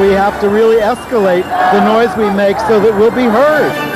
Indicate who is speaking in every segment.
Speaker 1: we have to really escalate the noise we make so that we'll be heard.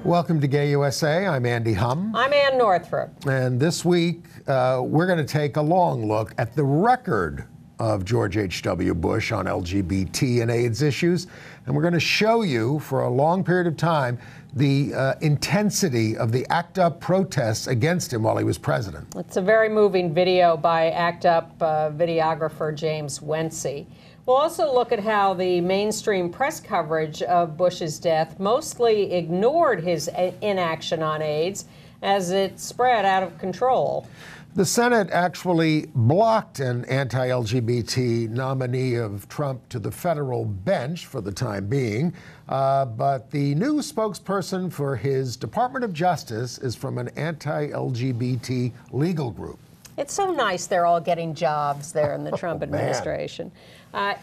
Speaker 2: Welcome to Gay USA. I'm Andy Humm.
Speaker 3: I'm Ann Northrup.
Speaker 2: And this week, we're going to take a long look at the record of George H.W. Bush on LGBT and AIDS issues. And we're going to show you, for a long period of time, the intensity of the ACT UP protests against him while he was president.
Speaker 3: It's a very moving video by ACT UP videographer James Wensey. We'll also look at how the mainstream press coverage of Bush's death mostly ignored his inaction on AIDS as it spread out of control.
Speaker 2: The Senate actually blocked an anti-LGBT nominee of Trump to the federal bench for the time being, but the new spokesperson for his Department of Justice is from an anti-LGBT legal group.
Speaker 3: It's so nice they're all getting jobs there in the Trump administration.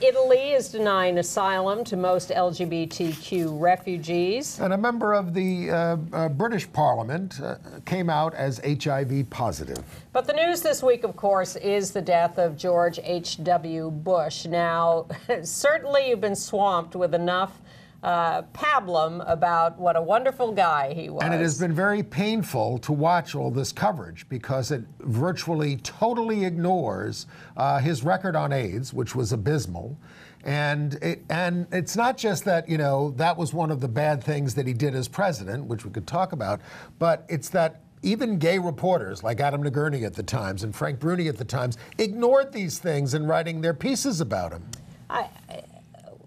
Speaker 3: Italy is denying asylum to most LGBTQ refugees.
Speaker 2: And a member of the British Parliament came out as HIV positive.
Speaker 3: But the news this week, of course, is the death of George H.W. Bush. Now, certainly you've been swamped with enough pablum about what a wonderful guy he was.
Speaker 2: And it has been very painful to watch all this coverage because it virtually totally ignores his record on AIDS, which was abysmal. And it's not just that, you know, that was one of the bad things that he did as president, which we could talk about, but it's that even gay reporters like Adam Nagurney at the Times and Frank Bruni at the Times ignored these things in writing their pieces about him.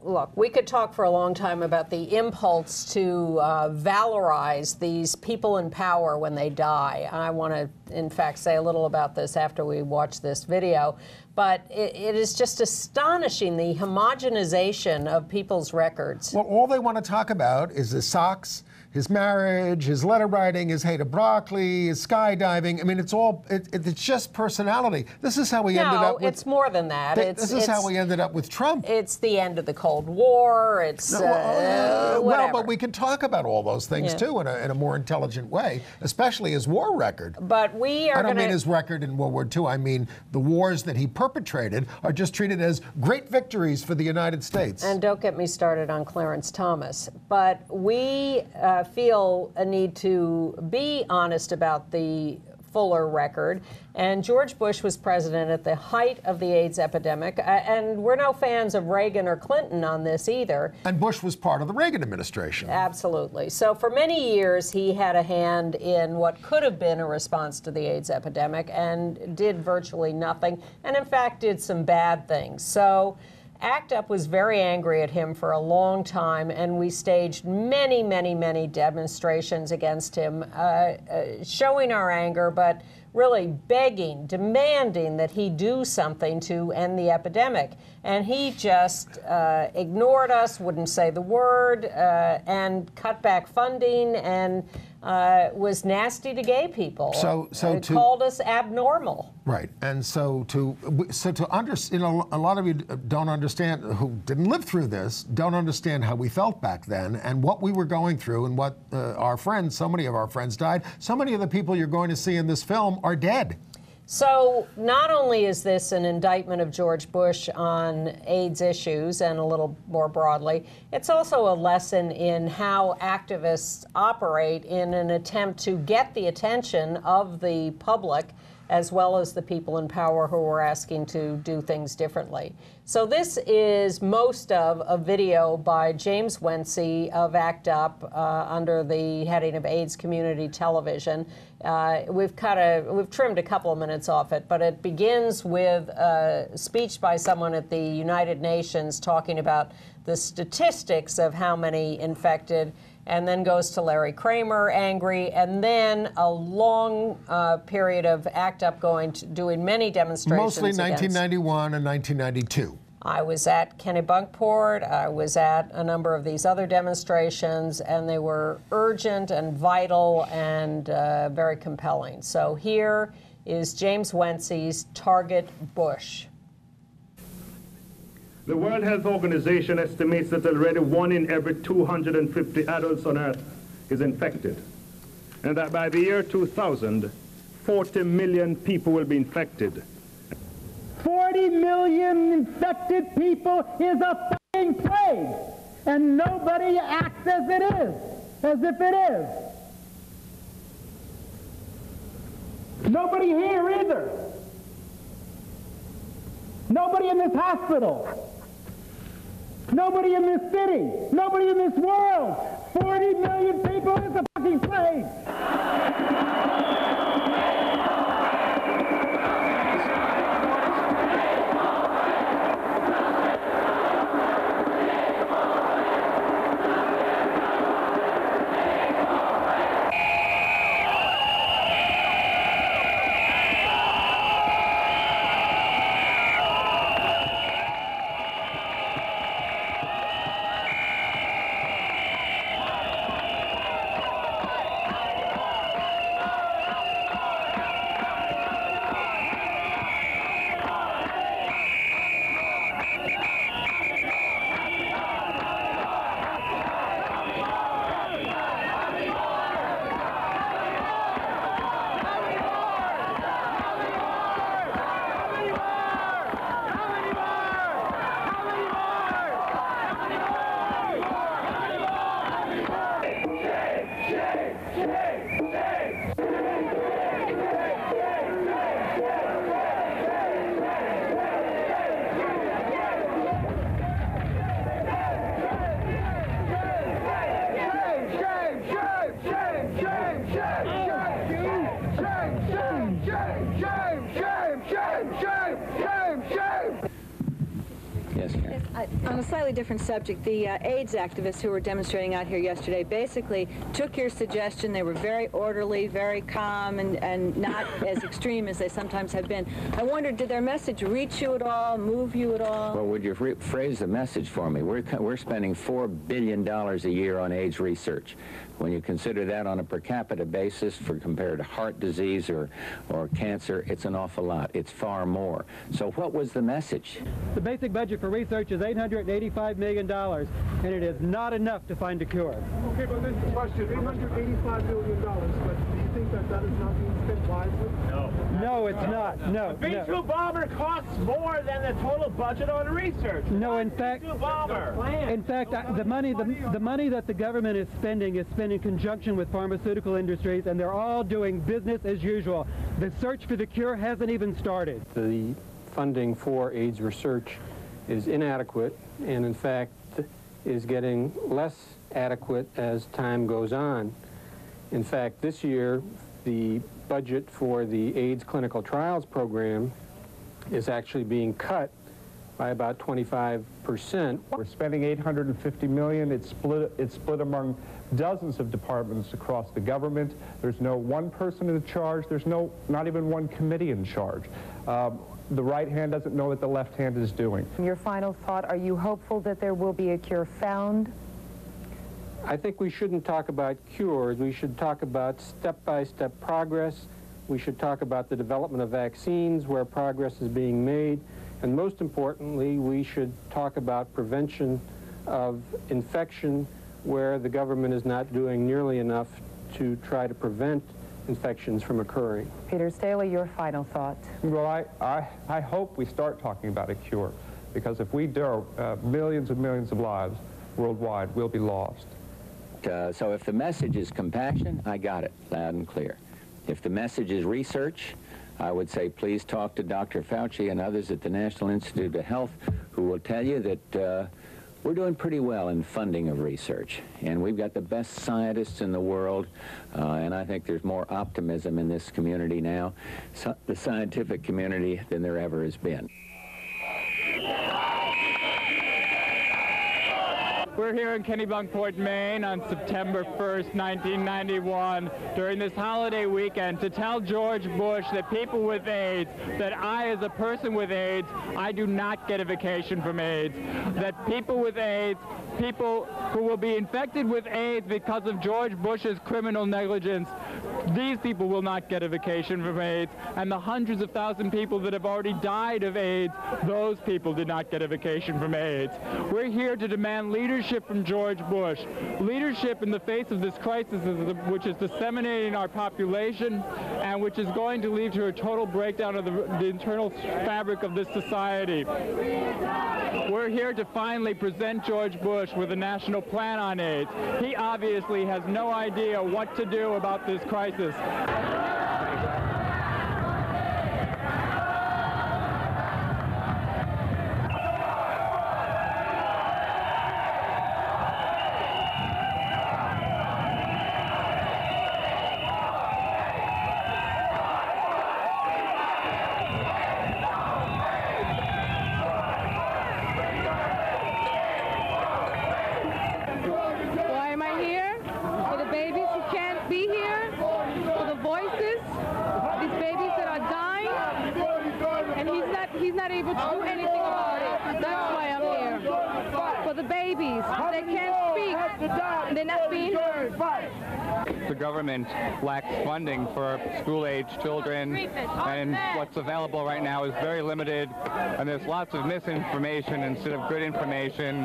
Speaker 3: Look, we could talk for a long time about the impulse to valorize these people in power when they die. I want to, in fact, say a little about this after we watch this video. But it is just astonishing, the homogenization of people's records.
Speaker 2: Well, all they want to talk about is his socks, his marriage, his letter writing, his hate of broccoli, his skydiving. I mean, it's just personality. This is how we ended up with...
Speaker 3: No, it's more than that.
Speaker 2: This is how we ended up with Trump.
Speaker 3: It's the end of the Cold War. It's
Speaker 2: well, but we can talk about all those things too in a more intelligent way, especially his war record.
Speaker 3: But we are
Speaker 2: I don't mean his record in World War II. I mean the wars that he perpetrated are just treated as great victories for the United States.
Speaker 3: And don't get me started on Clarence Thomas. But we feel a need to be honest about the fuller record. And George Bush was president at the height of the AIDS epidemic. And we're no fans of Reagan or Clinton on this either.
Speaker 2: And Bush was part of the Reagan administration.
Speaker 3: Absolutely. So for many years, he had a hand in what could have been a response to the AIDS epidemic and did virtually nothing. And in fact, did some bad things. So ACT UP was very angry at him for a long time, and we staged many, many, many demonstrations against him, showing our anger, but really begging, demanding that he do something to end the epidemic. And he just ignored us, wouldn't say the word, and cut back funding, and was nasty to gay people. Called us abnormal.
Speaker 2: Right, and so to understand, you know, a lot of you don't understand, who didn't live through this, don't understand how we felt back then and what we were going through and what our friends, so many of our friends died. So many of the people you're going to see in this film are dead.
Speaker 3: So not only is this an indictment of George Bush on AIDS issues and a little more broadly, it's also a lesson in how activists operate in an attempt to get the attention of the public as well as the people in power who are asking to do things differently. So this is most of a video by James Wensey of ACT UP under the heading of AIDS Community Television. We've trimmed a couple of minutes off it, but it begins with a speech by someone at the United Nations talking about the statistics of how many infected, and then goes to Larry Kramer, angry, and then a long period of ACT UP doing many demonstrations.
Speaker 2: Mostly 1991 and 1992.
Speaker 3: I was at Kennebunkport, I was at a number of these other demonstrations, and they were urgent and vital and very compelling. So here is James Wency's Target Bush.
Speaker 4: The World Health Organization estimates that already 1 in every 250 adults on Earth is infected, and that by the year 2000, 40 million people will be infected.
Speaker 5: 40 million infected people is a f***ing plague, and nobody acts as it is, as if it is. Nobody here either. Nobody in this hospital. Nobody in this city. Nobody in this world. 40 million people is a fucking plague.
Speaker 6: On a slightly different subject, the AIDS activists who were demonstrating out here yesterday basically took your suggestion. They were very orderly, very calm, and not as extreme as they sometimes have been. I wondered, did their message reach you at all, move you at all?
Speaker 7: Well, would you phrase the message for me? We're spending $4 billion a year on AIDS research. When you consider that on a per capita basis for compared to heart disease or cancer, it's an awful lot. It's far more. So what was the message?
Speaker 5: The basic budget for research is $885 million, and it is not enough to find a cure.
Speaker 8: Okay, but this is the question. $885 million, but do you think that that is not being spent wisely?
Speaker 5: No. No, it's not. No.
Speaker 9: A B-2 bomber costs more than the total budget on research.
Speaker 5: No, in fact,
Speaker 9: B-2 bomber.
Speaker 5: In fact, the money that the government is spent in conjunction with pharmaceutical industries, and they're all doing business as usual. The search for the cure hasn't even started.
Speaker 10: The funding for AIDS research is inadequate, and in fact is getting less adequate as time goes on. In fact, this year, the budget for the AIDS clinical trials program is actually being cut by about 25%.
Speaker 11: We're spending $850 million. It's split among dozens of departments across the government. There's no one person in charge. There's not even one committee in charge. The right hand doesn't know what the left hand is doing.
Speaker 12: Your final thought, are you hopeful that there will be a cure found?
Speaker 10: I think we shouldn't talk about cures. We should talk about step-by-step progress. We should talk about the development of vaccines where progress is being made. And most importantly, we should talk about prevention of infection where the government is not doing nearly enough to try to prevent infections from occurring.
Speaker 12: Peter Staley, your final thought.
Speaker 11: Well, I hope we start talking about a cure, because if we do, millions and millions of lives worldwide will be lost.
Speaker 7: So if the message is compassion, I got it loud and clear. If the message is research, I would say please talk to Dr. Fauci and others at the National Institute of Health who will tell you that we're doing pretty well in funding of research, and we've got the best scientists in the world, and I think there's more optimism in this community now, the scientific community, than there ever has been.
Speaker 13: We're here in Kennebunkport, Maine on September 1st, 1991, during this holiday weekend to tell George Bush that people with AIDS, that I as a person with AIDS, I do not get a vacation from AIDS. That people with AIDS, people who will be infected with AIDS because of George Bush's criminal negligence, these people will not get a vacation from AIDS. And the hundreds of thousands of people that have already died of AIDS, those people did not get a vacation from AIDS. We're here to demand leadership from George Bush. Leadership in the face of this crisis which is disseminating our population and which is going to lead to a total breakdown of the internal fabric of this society. We're here to finally present George Bush with a national plan on AIDS. He obviously has no idea what to do about this crisis.
Speaker 14: He's not able to do anything about it. That's why I'm here. For the babies, they can't speak. They're not being heard.
Speaker 13: The government lacks funding for school-age children, and what's available right now is very limited, and there's lots of misinformation instead of good information.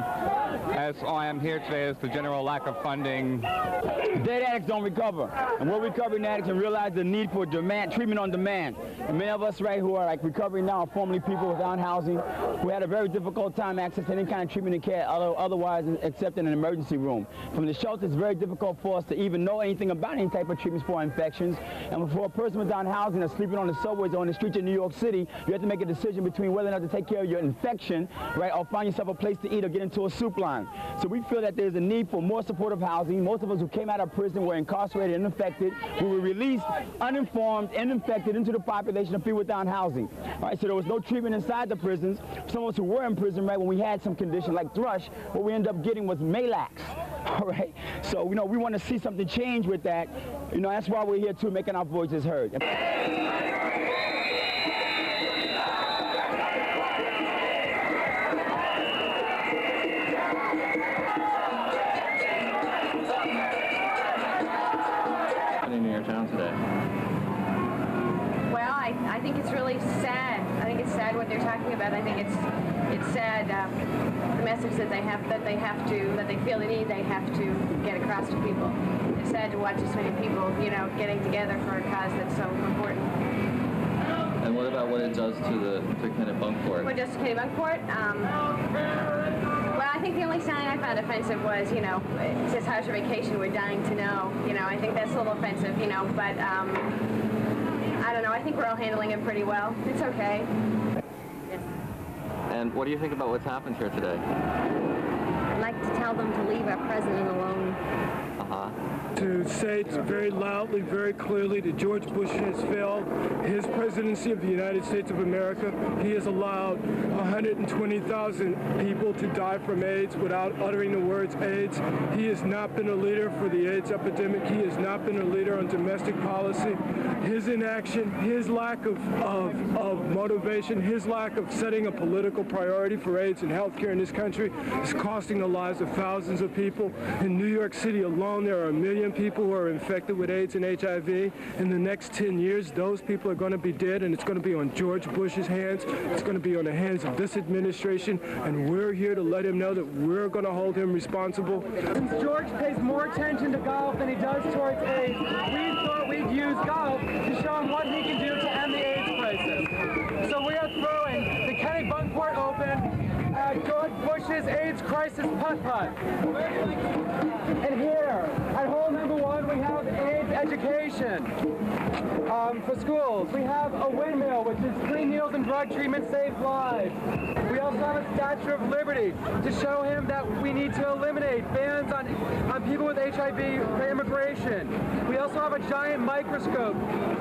Speaker 13: As I am here today is the general lack of funding.
Speaker 15: Dead addicts don't recover, and we're recovering addicts and realize the need for treatment on demand. And many of us right who are like recovering now are formerly people without housing who had a very difficult time accessing any kind of treatment and care otherwise except in an emergency room. From the shelter, it's very difficult for us to even know anything about any type of treatments for infections. And for a person without housing that's sleeping on the subways or on the streets in New York City, you have to make a decision between whether or not to take care of your infection, right, or find yourself a place to eat or get into a soup line. So we feel that there's a need for more supportive housing. Most of us who came out of prison were incarcerated and infected. We were released uninformed and infected into the population of people without housing. All right, so there was no treatment inside the prisons. Some of us who were in prison, right, when we had some condition like thrush, what we ended up getting was Malax. All right, so, you know, we want to see something change with that. You know, that's why we're here, too, making our voices heard.
Speaker 16: In your town today?
Speaker 17: Well, I think it's really sad. I think it's sad what they're talking about. I think it's sad the message that they feel the need they have to get across to people. It's sad to watch so many people, you know, getting together for a cause that's so important.
Speaker 16: And what about what it does to Kennebunkport?
Speaker 17: What it does to Kennebunkport? Well, I think the only sign I found offensive was, you know, it says, "How's your vacation? We're dying to know." You know, I think that's a little offensive, you know, but I don't know. I think we're all handling it pretty well. It's okay. Yes.
Speaker 16: And what do you think about what's happened here today?
Speaker 17: I'd like to tell them to leave our president alone.
Speaker 8: To say very loudly, very clearly that George Bush has failed his presidency of the United States of America. He has allowed 120,000 people to die from AIDS without uttering the words AIDS. He has not been a leader for the AIDS epidemic. He has not been a leader on domestic policy. His inaction, his lack of motivation, his lack of setting a political priority for AIDS and healthcare in this country is costing the lives of thousands of people. In New York City alone, there are 1 million people who are infected with AIDS and HIV. In the next 10 years, those people are going to be dead, and it's going to be on George Bush's hands. It's going to be on the hands of this administration, and we're here to let him know that we're going to hold him responsible.
Speaker 9: Since George pays more attention to golf than he does towards AIDS, we thought we'd use golf to show him what he can do to end the AIDS crisis. So we are throwing the Kennebunkport Open at George Bush's AIDS crisis putt-putt. And here, at hole number 1, we have AIDS education for schools. We have a windmill, which is clean needles and drug treatment saves lives. We also have a Statue of Liberty to show him that we need to eliminate bans on people with HIV HIV, for immigration. We also have a giant microscope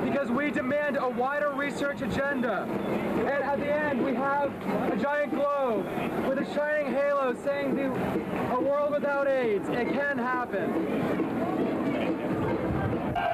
Speaker 9: because we demand a wider research agenda. And at the end, we have a giant globe with a shining halo saying a world without AIDS. It can happen.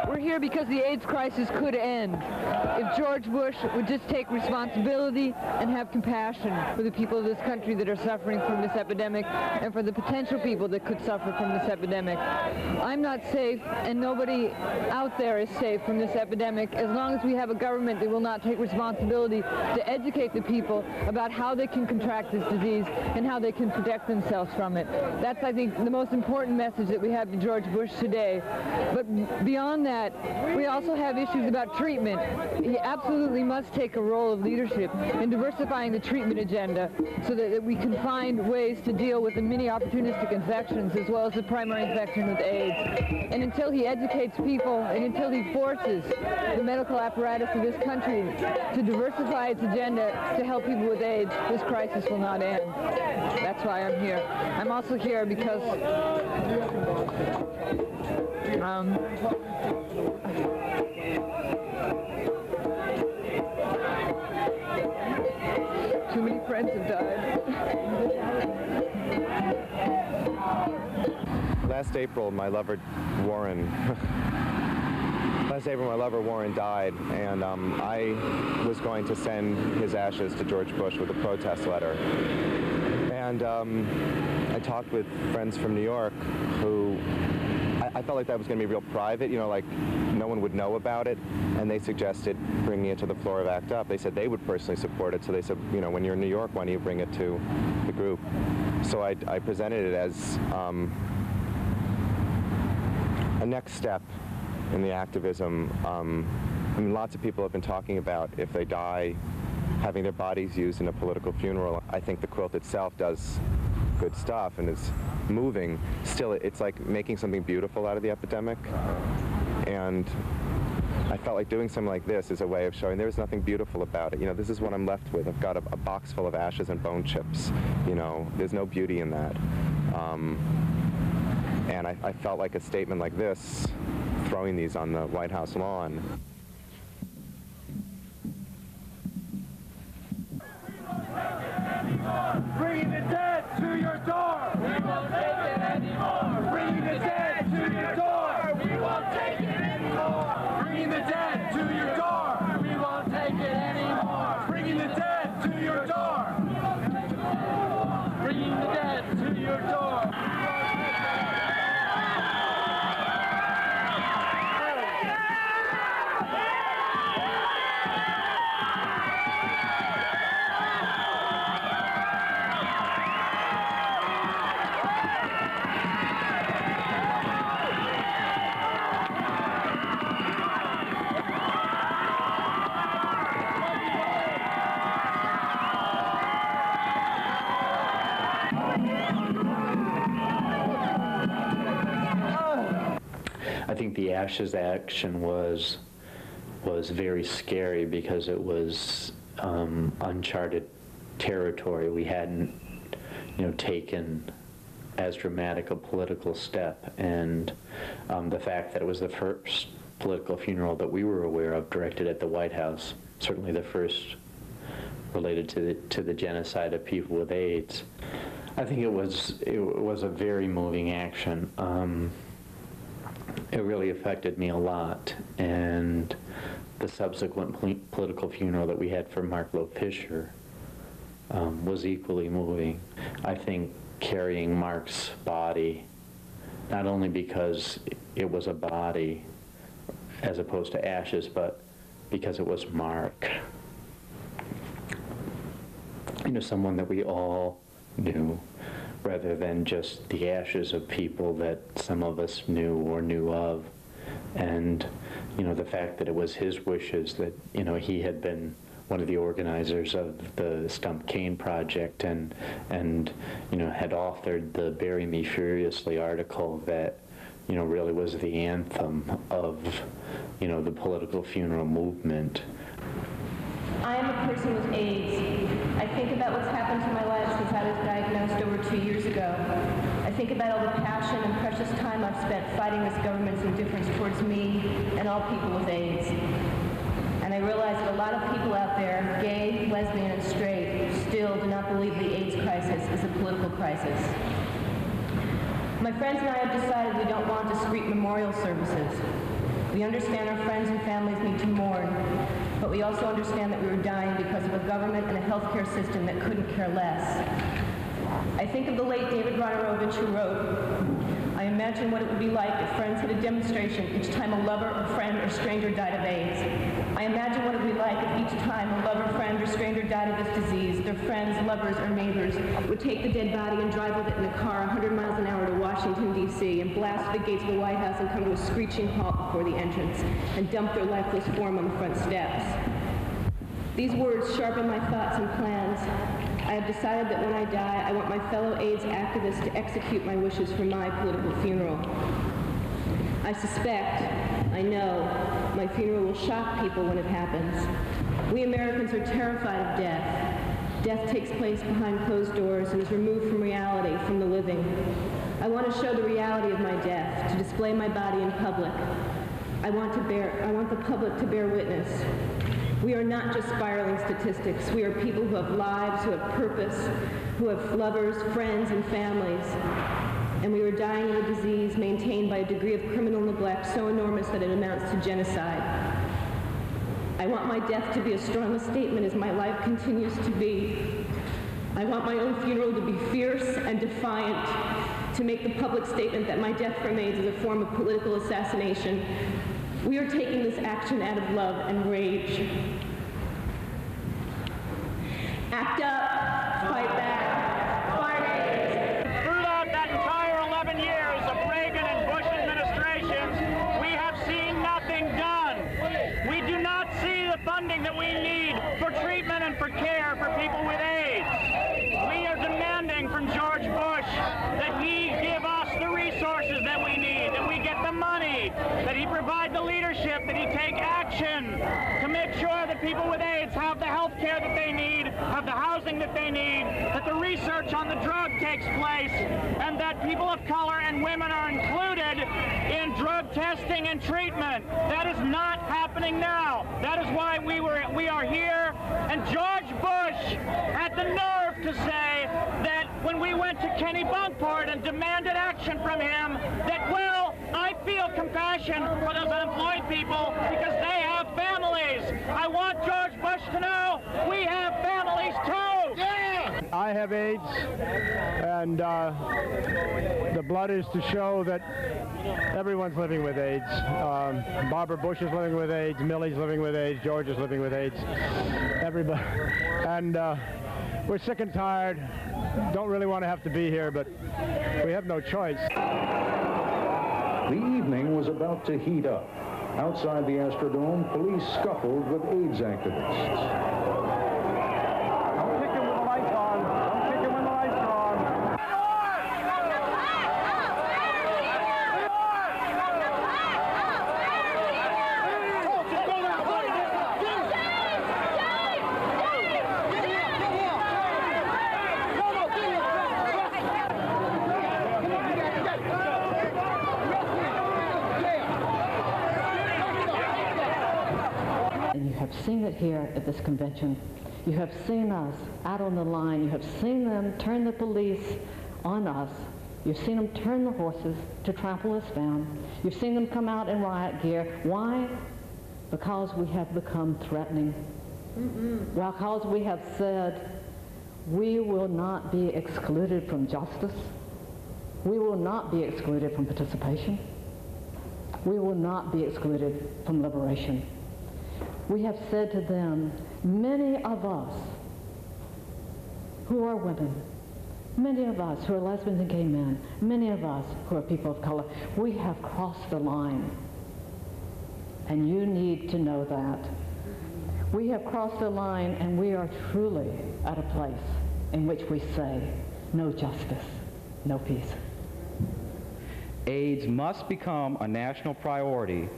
Speaker 18: We're here because the AIDS crisis could end if George Bush would just take responsibility and have compassion for the people of this country that are suffering from this epidemic and for the potential people that could suffer from this epidemic. I'm not safe, and nobody out there is safe from this epidemic as long as we have a government that will not take responsibility to educate the people about how they can contract this disease and how they can protect themselves from it. That's, I think, the most important message that we have to George Bush today. But beyond that, we also have issues about treatment. He absolutely must take a role of leadership in diversifying the treatment agenda so that we can find ways to deal with the many opportunistic infections as well as the primary infection with AIDS. And until he educates people and until he forces the medical apparatus of this country to diversify its agenda to help people with AIDS, this crisis will not end. That's why I'm here. I'm also here because too many friends have died.
Speaker 19: Last April, my lover Warren died, and I was going to send his ashes to George Bush with a protest letter. And I talked with friends from New York who I felt like that was going to be real private, you know, like no one would know about it, and they suggested bringing it to the floor of ACT UP. They said they would personally support it, so they said, you know, when you're in New York, why don't you bring it to the group? So I presented it as a next step in the activism. I mean, lots of people have been talking about if they die, having their bodies used in a political funeral. I think the quilt itself does good stuff and is moving. Still, it's like making something beautiful out of the epidemic. And I felt like doing something like this is a way of showing there's nothing beautiful about it. You know, this is what I'm left with. I've got a box full of ashes and bone chips. You know, there's no beauty in that. And I felt like a statement like this, throwing these on the White House lawn.
Speaker 9: Bringing the dead to your door! We won't take it anymore! Bringing the dead to your door! We won't take it anymore! Bringing the dead to your door! We won't take it anymore! Bringing the dead to your door! Bringing the dead to your door!
Speaker 20: I think the Ashes action was very scary because it was uncharted territory. We hadn't, you know, taken as dramatic a political step, and the fact that it was the first political funeral that we were aware of directed at the White House, certainly the first related to the genocide of people with AIDS. I think it was a very moving action. It really affected me a lot, and the subsequent political funeral that we had for Mark Lowe Fisher was equally moving. I think carrying Mark's body, not only because it was a body as opposed to ashes, but because it was Mark. You know, someone that we all knew, rather than just the ashes of people that some of us knew or knew of. And, you know, the fact that it was his wishes that, you know, he had been one of the organizers of the Stump Kane Project and you know, had authored the Bury Me Furiously article that, you know, really was the anthem of, you know, the political funeral movement.
Speaker 17: I am a person with AIDS. I think about what's happened to my life since I was diagnosed over 2 years ago. I think about all the passion and precious time I've
Speaker 21: I've spent fighting this government's indifference towards me and all people with AIDS. And I realize that a lot of people out there, gay, lesbian, and straight, still do not believe the AIDS crisis is a political crisis. My friends and I have decided we don't want discreet memorial services. We understand our friends and families need to mourn, but we also understand that we were dying because of a government and a healthcare system that couldn't care less. I think of the late David Ronerovich, who wrote, "I imagine what it would be like if friends had a demonstration each time a lover or friend or stranger died of AIDS. I imagine what it would be like if each time a lover, friend, or stranger died of this disease, their friends, lovers, or neighbors would take the dead body and drive with it in a car 100 miles an hour to Washington, D.C., and blast the gates of the White House and come to a screeching halt before the entrance, and dump their lifeless form on the front steps." These words sharpen my thoughts and plans. I have decided that when I die, I want my fellow AIDS activists to execute my wishes for my political funeral. I suspect, I know, my funeral will shock people when it happens. We Americans are terrified of death. Death takes place behind closed doors and is removed from reality, from the living. I want to show the reality of my death, to display my body in public. I want the public to bear witness. We are not just spiraling statistics. We are people who have lives, who have purpose, who have lovers, friends, and families. And we are dying of a disease maintained by a degree of criminal neglect so enormous that it amounts to genocide. I want my death to be as strong a statement as my life continues to be. I want my own funeral to be fierce and defiant, to make the public statement that my death from AIDS is a form of political assassination. We are taking this action out of love and rage. Act up, fight back, fight AIDS.
Speaker 22: Throughout that entire 11 years of Reagan and Bush administrations, we have seen nothing done. We do not see the funding that we need for treatment and for care for people with AIDS. We are demanding from George Bush that he give us the resources that we need, that we get the money, that he provide the leadership, that he take action to make sure that people with AIDS have the health care that they need, have the housing that they need, that the research on the drug takes place, and that people of color and women are included in drug testing and treatment. That is not happening now. That is why we are here. And George Bush had the nerve to say that when we went to Kenny Bunkport and demanded action from him, that, well, I feel compassion for those unemployed people because they have families. I want George Bush to know we have families too. Yeah!
Speaker 5: I have AIDS, and the blood is to show that everyone's living with AIDS. Barbara Bush is living with AIDS, Millie's living with AIDS, George is living with AIDS, everybody. And we're sick and tired, don't really want to have to be here, but we have no choice.
Speaker 23: The evening was about to heat up. Outside the Astrodome, police scuffled with AIDS activists.
Speaker 24: Seen it here at this convention. You have seen us out on the line. You have seen them turn the police on us. You've seen them turn the horses to trample us down. You've seen them come out in riot gear. Why? Because we have become threatening. Because we have said we will not be excluded from justice. We will not be excluded from participation. We will not be excluded from liberation. We have said to them, many of us who are women, many of us who are lesbians and gay men, many of us who are people of color, we have crossed the line. And you need to know that. We have crossed the line, and we are truly at a place in which we say, no justice, no peace.
Speaker 25: AIDS must become a national priority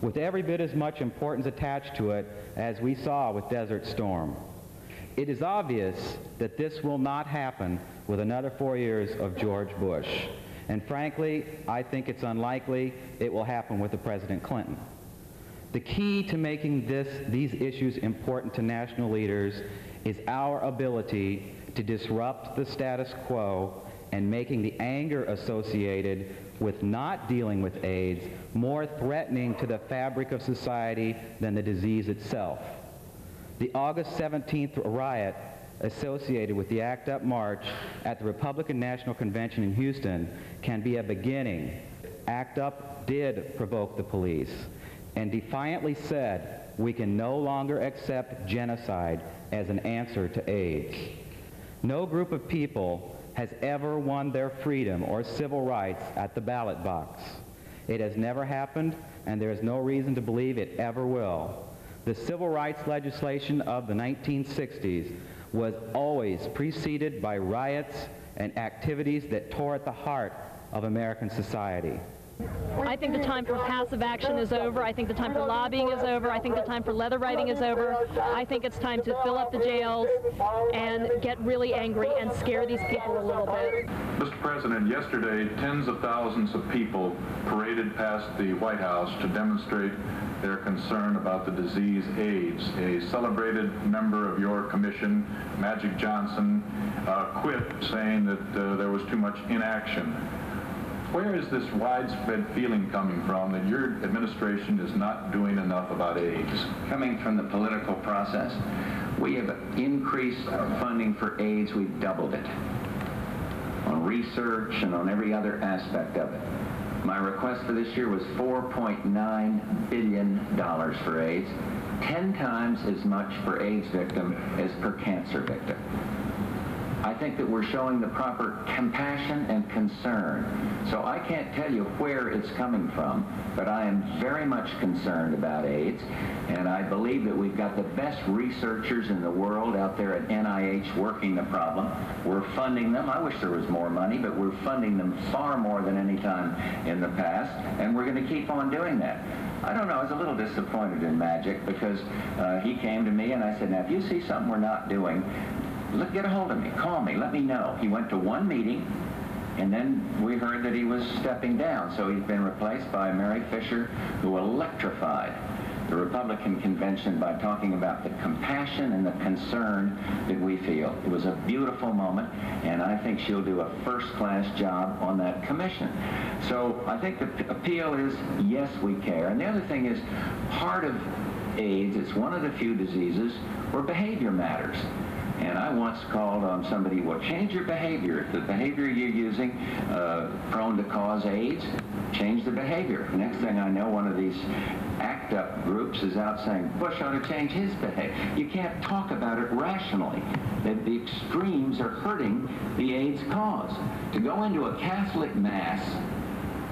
Speaker 25: with every bit as much importance attached to it as we saw with Desert Storm. It is obvious that this will not happen with another 4 years of George Bush. And frankly, I think it's unlikely it will happen with the President Clinton. The key to making these issues important to national leaders is our ability to disrupt the status quo and making the anger associated with not dealing with AIDS more threatening to the fabric of society than the disease itself. The August 17th riot associated with the ACT UP march at the Republican National Convention in Houston can be a beginning. ACT UP did provoke the police and defiantly said, we can no longer accept genocide as an answer to AIDS. No group of people has ever won their freedom or civil rights at the ballot box. It has never happened, and there is no reason to believe it ever will. The civil rights legislation of the 1960s was always preceded by riots and activities that tore at the heart of American society.
Speaker 1: I think the time for passive action is over. I think the time for lobbying is over. I think the time for leather writing is over. I think it's time to fill up the jails and get really angry and scare these people a little bit.
Speaker 2: Mr. President, yesterday tens of thousands of people paraded past the White House to demonstrate their concern about the disease AIDS. A celebrated member of your commission, Magic Johnson, quit saying that there was too much inaction. Where is this widespread feeling coming from that your administration is not doing enough about AIDS?
Speaker 7: Coming from the political process, we have increased our funding for AIDS. We've doubled it on research and on every other aspect of it. My request for this year was $4.9 billion for AIDS, 10 times as much per AIDS victim as per cancer victim. I think that we're showing the proper compassion and concern. So I can't tell you where it's coming from, but I am very much concerned about AIDS, and I believe that we've got the best researchers in the world out there at NIH working the problem. We're funding them. I wish there was more money, but we're funding them far more than any time in the past, and we're going to keep on doing that. I don't know, I was a little disappointed in Magic because he came to me and I said, now if you see something we're not doing, get a hold of me, call me, let me know. He went to one meeting, and then we heard that he was stepping down. So he's been replaced by Mary Fisher, who electrified the Republican convention by talking about the compassion and the concern that we feel. It was a beautiful moment, and I think she'll do a first-class job on that commission. So I think the appeal is, yes, we care. And the other thing is, part of AIDS, it's one of the few diseases where behavior matters. And I once called on somebody, well, change your behavior. If the behavior you're using prone to cause AIDS, change the behavior. Next thing I know, one of these ACT UP groups is out saying, Bush ought to change his behavior. You can't talk about it rationally. That the extremes are hurting the AIDS cause. To go into a Catholic Mass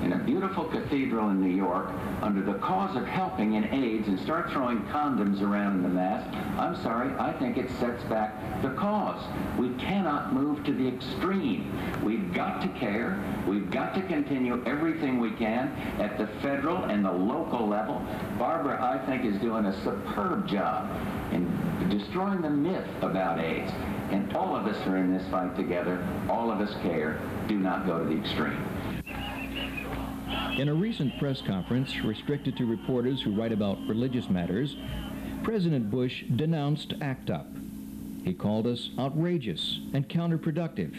Speaker 7: in a beautiful cathedral in New York under the cause of helping in AIDS and start throwing condoms around in the Mass, I'm sorry, I think it sets back the cause. We cannot move to the extreme. We've got to care. We've got to continue everything we can at the federal and the local level. Barbara, I think, is doing a superb job in destroying the myth about AIDS. And all of us are in this fight together. All of us care. Do not go to the extreme.
Speaker 3: In a recent press conference restricted to reporters who write about religious matters, President Bush denounced ACT UP. He called us outrageous and counterproductive.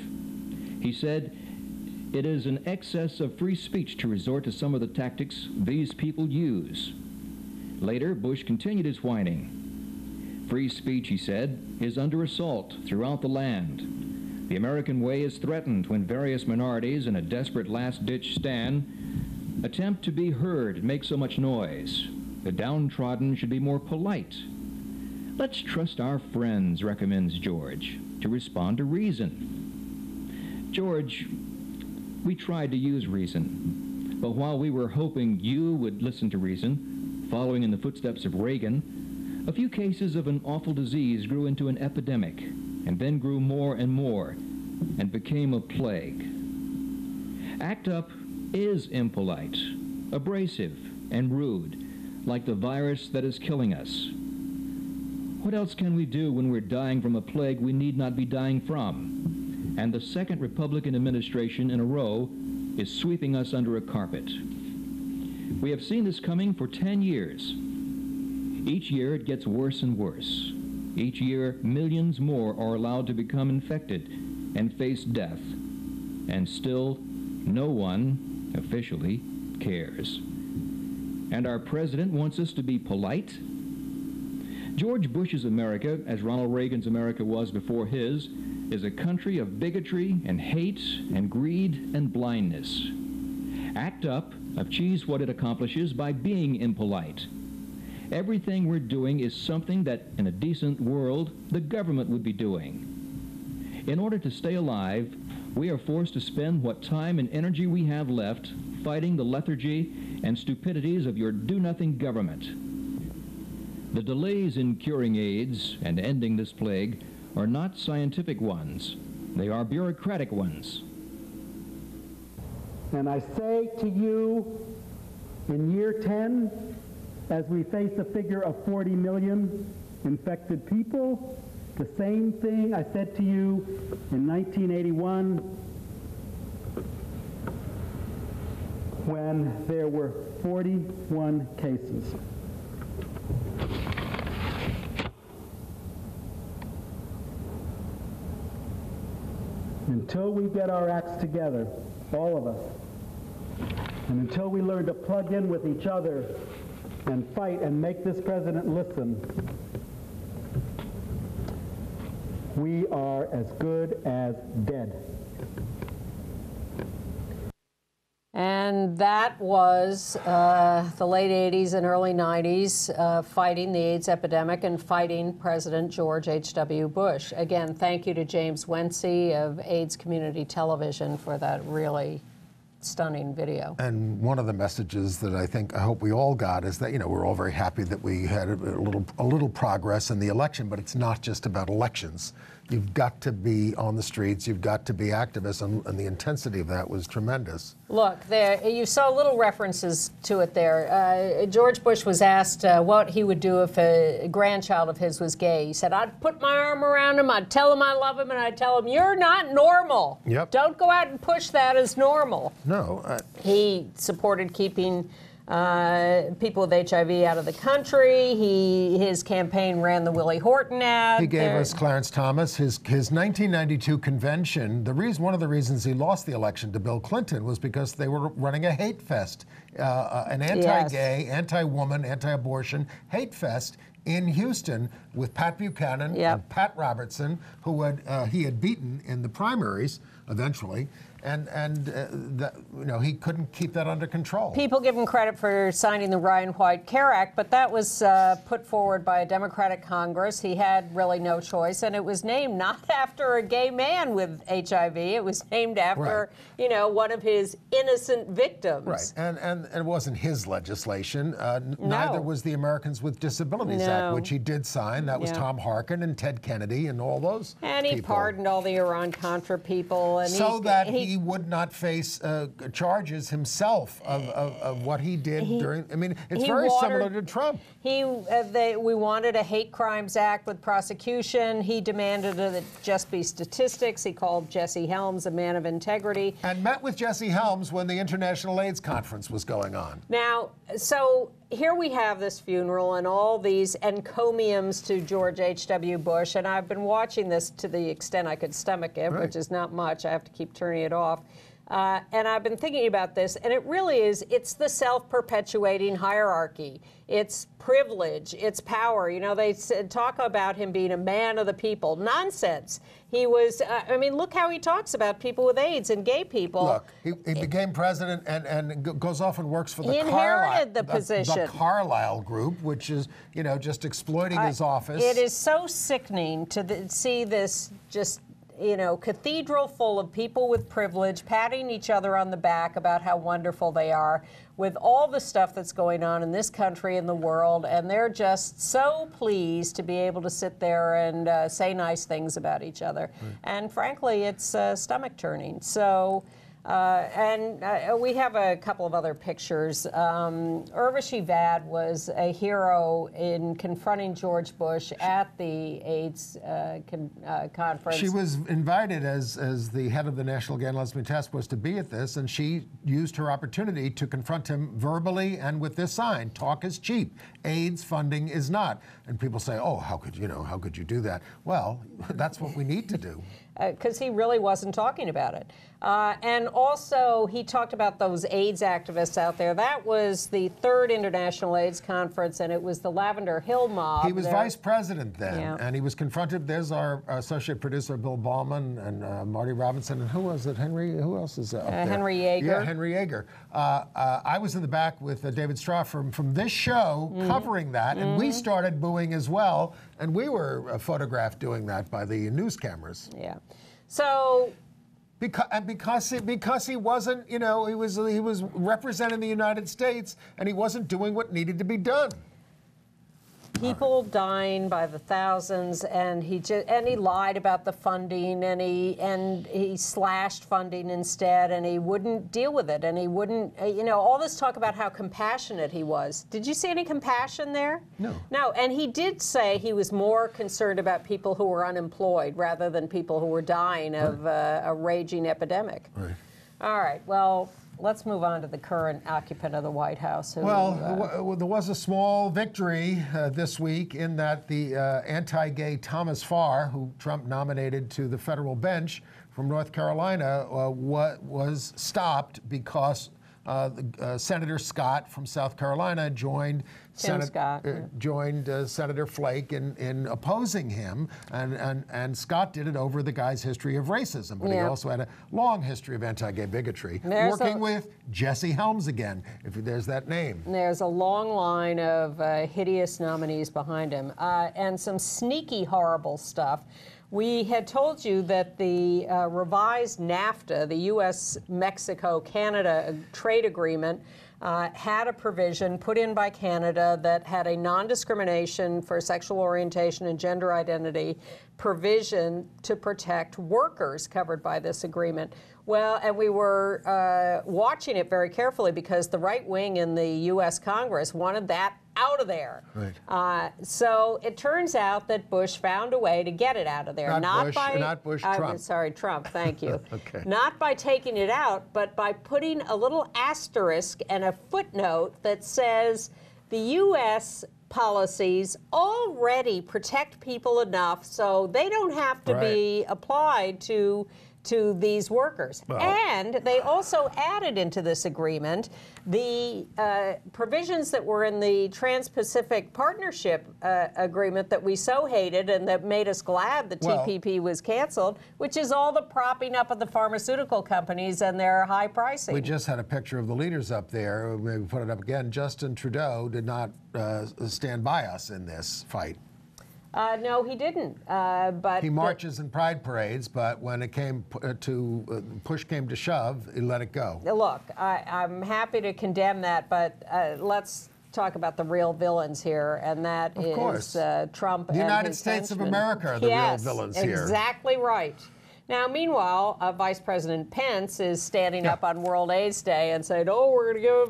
Speaker 3: He said, "It is an excess of free speech to resort to some of the tactics these people use." Later, Bush continued his whining. Free speech, he said, is under assault throughout the land. The American way is threatened when various minorities in a desperate last-ditch stand attempt to be heard and make so much noise. The downtrodden should be more polite. Let's trust our friends, recommends George, to respond to reason. George, we tried to use reason, but while we were hoping you would listen to reason, following in the footsteps of Reagan, a few cases of an awful disease grew into an epidemic, and then grew more and more, and became a plague. ACT UP is impolite, abrasive, and rude, like the virus that is killing us. What else can we do when we're dying from a plague we need not be dying from? And the second Republican administration in a row is sweeping us under a carpet. We have seen this coming for 10 years. Each year it gets worse and worse. Each year millions more are allowed to become infected and face death. And still, no one, officially, cares. And our president wants us to be polite? George Bush's America, as Ronald Reagan's America was before his, is a country of bigotry and hate and greed and blindness. ACT UP achieves what it accomplishes by being impolite. Everything we're doing is something that, in a decent world, the government would be doing. In order to stay alive, we are forced to spend what time and energy we have left fighting the lethargy and stupidities of your do-nothing government. The delays in curing AIDS and ending this plague are not scientific ones. They are bureaucratic ones.
Speaker 4: And I say to you, in year 10, as we face a figure of 40 million infected people, the same thing I said to you in 1981 when there were 41 cases. Until we get our acts together, all of us, and until we learn to plug in with each other and fight and make this president listen, we are as good as dead.
Speaker 6: And that was the late 80s and early 90s, fighting the AIDS epidemic and fighting President George H.W. Bush. Again, thank you to James Wency of AIDS Community Television for that really stunning video.
Speaker 10: And one of the messages that I hope we all got is that, you know, we're all very happy that we had a little progress in the election, but it's not just about elections. You've got to be on the streets, you've got to be activists, and the intensity of that was tremendous.
Speaker 6: Look, there you saw little references to it there. George Bush was asked what he would do if a grandchild of his was gay. He said, I'd put my arm around him, I'd tell him I love him, and I'd tell him, you're not normal.
Speaker 10: Yep.
Speaker 6: Don't go out and push that as normal.
Speaker 10: No.
Speaker 6: He supported keeping people with HIV out of the country. His campaign ran the Willie Horton ad.
Speaker 10: He gave us Clarence Thomas. His 1992 convention, one of the reasons he lost the election to Bill Clinton was because they were running a hate fest, an anti-gay, anti-woman, anti-abortion hate fest in Houston with Pat Buchanan and Pat Robertson, who he had beaten in the primaries eventually. And you know, he couldn't keep that under control.
Speaker 6: People give him credit for signing the Ryan White Care Act, but that was put forward by a Democratic Congress. He had really no choice, and it was named not after a gay man with HIV. It was named after, you know, one of his innocent victims.
Speaker 10: Right, and it wasn't his legislation. Neither was the Americans with Disabilities Act, which he did sign. That was Tom Harkin and Ted Kennedy and all those
Speaker 6: And he pardoned all the Iran-Contra people. And
Speaker 10: so that he would not face charges himself of what he did during. I mean, it's very similar to Trump.
Speaker 6: We wanted a hate crimes act with prosecution. He demanded that it just be statistics. He called Jesse Helms a man of integrity.
Speaker 10: And met with Jesse Helms when the International AIDS Conference was going on.
Speaker 6: Now, so here we have this funeral and all these encomiums to George H.W. Bush, and I've been watching this to the extent I could stomach it, which is not much. I have to keep turning it off. And I've been thinking about this, and it really is, it's the self-perpetuating hierarchy. It's privilege, it's power. You know, they talk about him being a man of the people. Nonsense. He was, I mean, look how he talks about people with AIDS and gay people.
Speaker 10: Look, he became president and goes off and works for the
Speaker 6: position.
Speaker 10: The Carlyle Group, which is, you know, just exploiting his office.
Speaker 6: It is so sickening to see this just, you know, cathedral full of people with privilege patting each other on the back about how wonderful they are with all the stuff that's going on in this country and the world, and they're just so pleased to be able to sit there and say nice things about each other. And frankly, it's stomach-turning. So We have a couple of other pictures. Urvashi Vad was a hero in confronting George Bush at the AIDS conference.
Speaker 10: She was invited as the head of the National Gay and Lesbian Task Force to be at this, and she used her opportunity to confront him verbally and with this sign: "Talk is cheap. AIDS funding is not." And people say, "Oh, how could you do that?" Well, that's what we need to do.
Speaker 6: Because he really wasn't talking about it. And also, he talked about those AIDS activists out there. That was the 3rd International AIDS Conference, and it was the Lavender Hill mob.
Speaker 10: He was vice president then, and he was confronted. There's our associate producer, Bill Ballman, and Marty Robinson, and who was it? Who else is up there?
Speaker 6: Henry Yeager.
Speaker 10: Yeah, Henry Yeager. I was in the back with David Straw from this show covering that, and we started booing as well, and we were photographed doing that by the news cameras.
Speaker 6: Yeah. So...
Speaker 10: Because he wasn't, he was representing the United States, and he wasn't doing what needed to be done.
Speaker 6: People dying by the thousands, and he lied about the funding, and he slashed funding instead, and he wouldn't deal with it, and he wouldn't, all this talk about how compassionate he was. Did you see any compassion there?
Speaker 10: No.
Speaker 6: No, and he did say he was more concerned about people who were unemployed rather than people who were dying of a raging epidemic.
Speaker 10: Right.
Speaker 6: All right, well, let's move on to the current occupant of the White House.
Speaker 10: There was a small victory this week in that the anti-gay Thomas Farr, who Trump nominated to the federal bench from North Carolina, was stopped because Senator Scott from South Carolina joined Senator Flake in opposing him, and Scott did it over the guy's history of racism, but he also had a long history of anti-gay bigotry, working with Jesse Helms again, if there's that name.
Speaker 6: There's a long line of hideous nominees behind him, and some sneaky, horrible stuff. We had told you that the revised NAFTA, the U.S., Mexico, Canada trade agreement, had a provision put in by Canada that had a non-discrimination for sexual orientation and gender identity provision to protect workers covered by this agreement. Well, and we were watching it very carefully because the right wing in the U.S. Congress wanted that out of there.
Speaker 10: Right.
Speaker 6: So it turns out that Bush found a way to get it out of there.
Speaker 10: Not Bush, Trump.
Speaker 6: Sorry, Trump, thank you.
Speaker 10: Okay.
Speaker 6: Not by taking it out, but by putting a little asterisk and a footnote that says the U.S. policies already protect people enough so they don't have to be applied to these workers. Well, and they also added into this agreement the provisions that were in the Trans-Pacific Partnership Agreement that we so hated and that made us glad the TPP was canceled, which is all the propping up of the pharmaceutical companies and their high pricing.
Speaker 10: We just had a picture of the leaders up there. Maybe put it up again. Justin Trudeau did not stand by us in this fight.
Speaker 6: No, he didn't. But
Speaker 10: he marches in pride parades, but when it came push came to shove, he let it go.
Speaker 6: Look, I'm happy to condemn that, but let's talk about the real villains here, and that is Trump and his
Speaker 10: United States of America are the real villains here.
Speaker 6: Exactly right. Now, meanwhile, Vice President Pence is standing up on World AIDS Day and saying, "Oh, we're going to give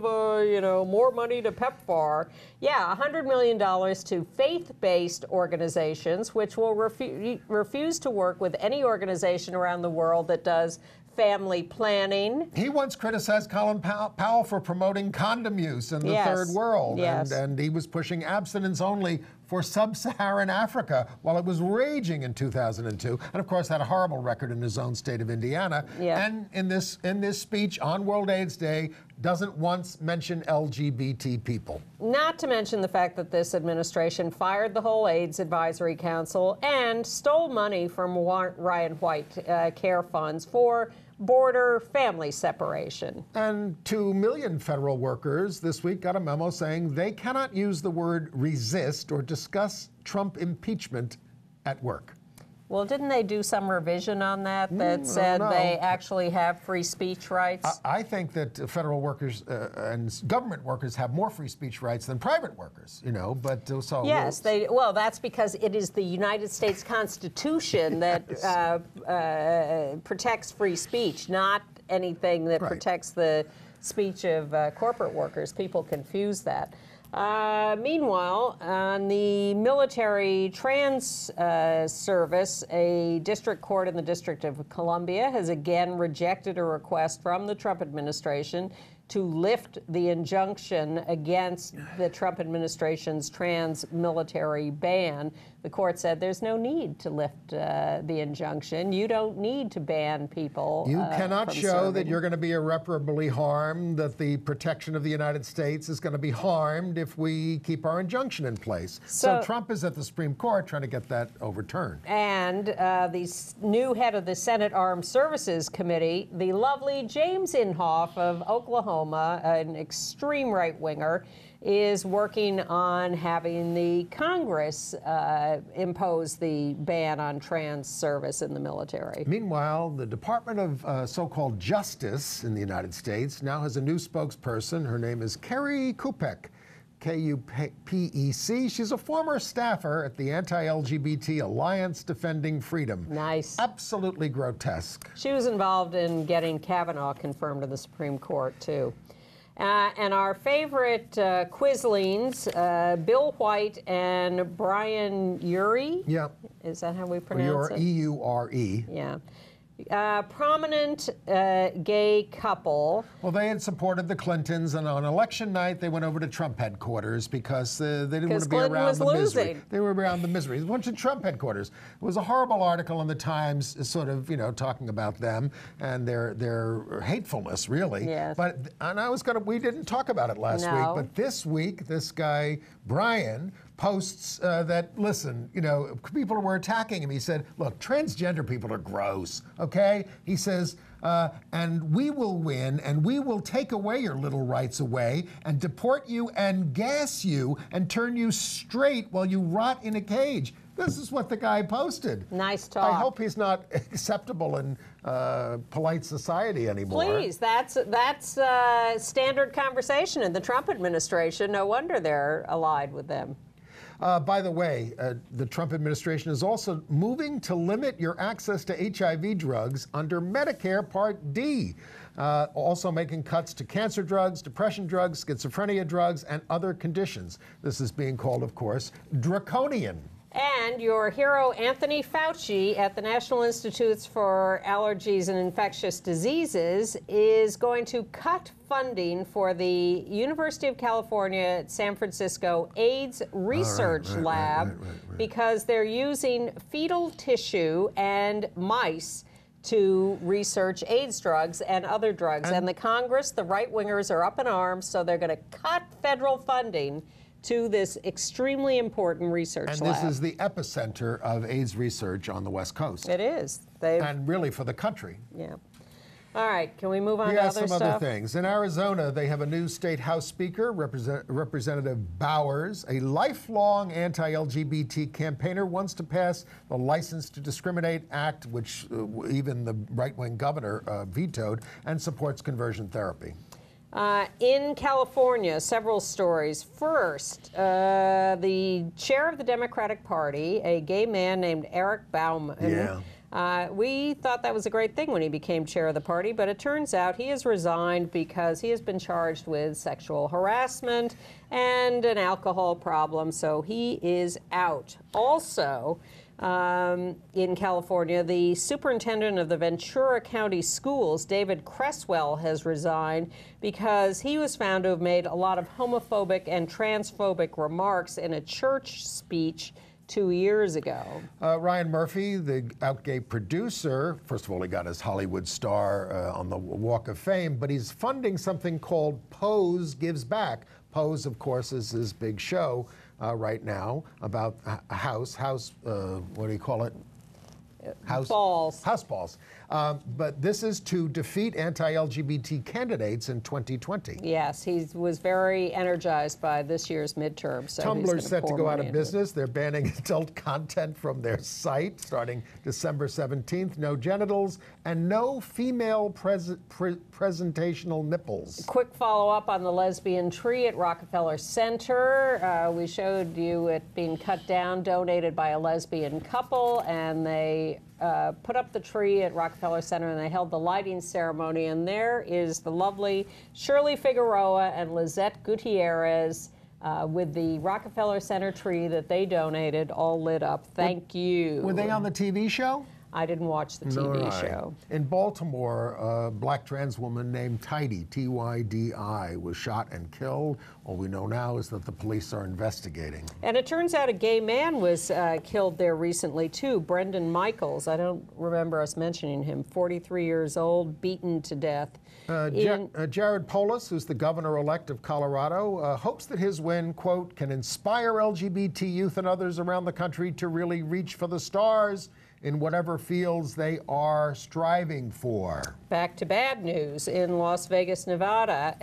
Speaker 6: more money to PEPFAR." Yeah, $100 million to faith-based organizations, which will refuse to work with any organization around the world that does family planning.
Speaker 10: He once criticized Colin Powell for promoting condom use in the third world, and he was pushing abstinence only for sub-Saharan Africa while it was raging in 2002, and of course had a horrible record in his own state of Indiana. And in this speech on World AIDS Day, doesn't once mention LGBT people.
Speaker 6: Not to mention the fact that this administration fired the whole AIDS Advisory Council and stole money from Ryan White care funds for border family separation.
Speaker 10: And 2 million federal workers this week got a memo saying they cannot use the word resist or discuss Trump impeachment at work.
Speaker 6: Well, didn't they do some revision on that said they actually have free speech rights?
Speaker 10: I think that federal workers and government workers have more free speech rights than private workers, but so...
Speaker 6: Yes, well, that's because it is the United States Constitution that protects free speech, not anything that
Speaker 10: Right.
Speaker 6: protects the speech of corporate workers. People confuse that. Meanwhile, on the military trans service, a district court in the District of Columbia has again rejected a request from the Trump administration to lift the injunction against the Trump administration's trans military ban. The court said there's no need to lift the injunction. You don't need to ban people.
Speaker 10: You cannot
Speaker 6: from
Speaker 10: show
Speaker 6: serving.
Speaker 10: that you're going to be irreparably harmed, that the protection of the United States is going to be harmed if we keep our injunction in place. So Trump is at the Supreme Court trying to get that overturned.
Speaker 6: And the new head of the Senate Armed Services Committee, the lovely James Inhofe of Oklahoma, an extreme right-winger, is working on having the Congress impose the ban on trans service in the military.
Speaker 10: Meanwhile, the Department of so-called Justice in the United States now has a new spokesperson. Her name is Cory Kupek, K-U-P-E-C. She's a former staffer at the Anti-LGBT Alliance Defending Freedom.
Speaker 6: Nice.
Speaker 10: Absolutely grotesque.
Speaker 6: She was involved in getting Kavanaugh confirmed to the Supreme Court, too. And our favorite Quislings, Bill White and Brian Urie.
Speaker 10: Yep.
Speaker 6: Is that how we pronounce it?
Speaker 10: E-U-R-E.
Speaker 6: Yeah. Prominent gay couple.
Speaker 10: Well, they had supported the Clintons, and on election night, they went over to Trump headquarters because they didn't want to be around the misery. They were around the misery. They went to Trump headquarters. It was a horrible article in the Times, sort of, talking about them and their hatefulness, really.
Speaker 6: Yes.
Speaker 10: We didn't talk about it last week, but this week, this guy Brian posts that, listen, people were attacking him. He said, look, transgender people are gross, okay? He says, and we will win, and we will take away your little rights away and deport you and gas you and turn you straight while you rot in a cage. This is what the guy posted.
Speaker 6: Nice talk.
Speaker 10: I hope he's not acceptable in polite society anymore.
Speaker 6: Please, that's standard conversation in the Trump administration. No wonder they're allied with them.
Speaker 10: By the way, the Trump administration is also moving to limit your access to HIV drugs under Medicare Part D, also making cuts to cancer drugs, depression drugs, schizophrenia drugs, and other conditions. This is being called, of course, draconian.
Speaker 6: And your hero, Anthony Fauci, at the National Institutes for Allergies and Infectious Diseases, is going to cut funding for the University of California at San Francisco AIDS Research Lab because they're using fetal tissue and mice to research AIDS drugs and other drugs. And the Congress, the right-wingers, are up in arms, so they're going to cut federal funding to this extremely important research lab.
Speaker 10: And this is the epicenter of AIDS research on the West Coast.
Speaker 6: It is.
Speaker 10: And really for the country.
Speaker 6: Yeah. All right, can we move on to other stuff?
Speaker 10: Yeah, some other things. In Arizona, they have a new state House Speaker, Representative Bowers, a lifelong anti-LGBT campaigner, wants to pass the License to Discriminate Act, which even the right-wing governor vetoed, and supports conversion therapy.
Speaker 6: In California, several stories. First, the chair of the Democratic Party, a gay man named Eric Bauman.
Speaker 10: Yeah.
Speaker 6: We thought that was a great thing when he became chair of the party, but it turns out he has resigned because he has been charged with sexual harassment and an alcohol problem, so he is out. Also, in California, the superintendent of the Ventura County Schools, David Cresswell, has resigned because he was found to have made a lot of homophobic and transphobic remarks in a church speech 2 years ago.
Speaker 10: Ryan Murphy, the out gay producer, first of all, he got his Hollywood star on the Walk of Fame, but he's funding something called Pose Gives Back. Pose, of course, is his big show right now about house, what do you call it? House balls. But this is to defeat anti-LGBT candidates in 2020.
Speaker 6: Yes, he was very energized by this year's midterm. So
Speaker 10: Tumblr's set to go out of business. They're banning adult content from their site starting December 17th. No genitals and no female presentational nipples.
Speaker 6: Quick follow-up on the lesbian tree at Rockefeller Center. We showed you it being cut down, donated by a lesbian couple, and they put up the tree at Rockefeller Center, and they held the lighting ceremony. And there is the lovely Shirley Figueroa and Lizette Gutierrez with the Rockefeller Center tree that they donated, all lit up. Thank you.
Speaker 10: Were they on the TV show?
Speaker 6: I didn't watch the TV show.
Speaker 10: In Baltimore, a black trans woman named Tidy, T-Y-D-I, was shot and killed. All we know now is that the police are investigating.
Speaker 6: And it turns out a gay man was killed there recently, too, Brendan Michaels. I don't remember us mentioning him. 43 years old, beaten to death.
Speaker 10: Jared Polis, who's the governor-elect of Colorado, hopes that his win, quote, can inspire LGBT youth and others around the country to really reach for the stars in whatever fields they are striving for.
Speaker 6: Back to bad news. In Las Vegas, Nevada,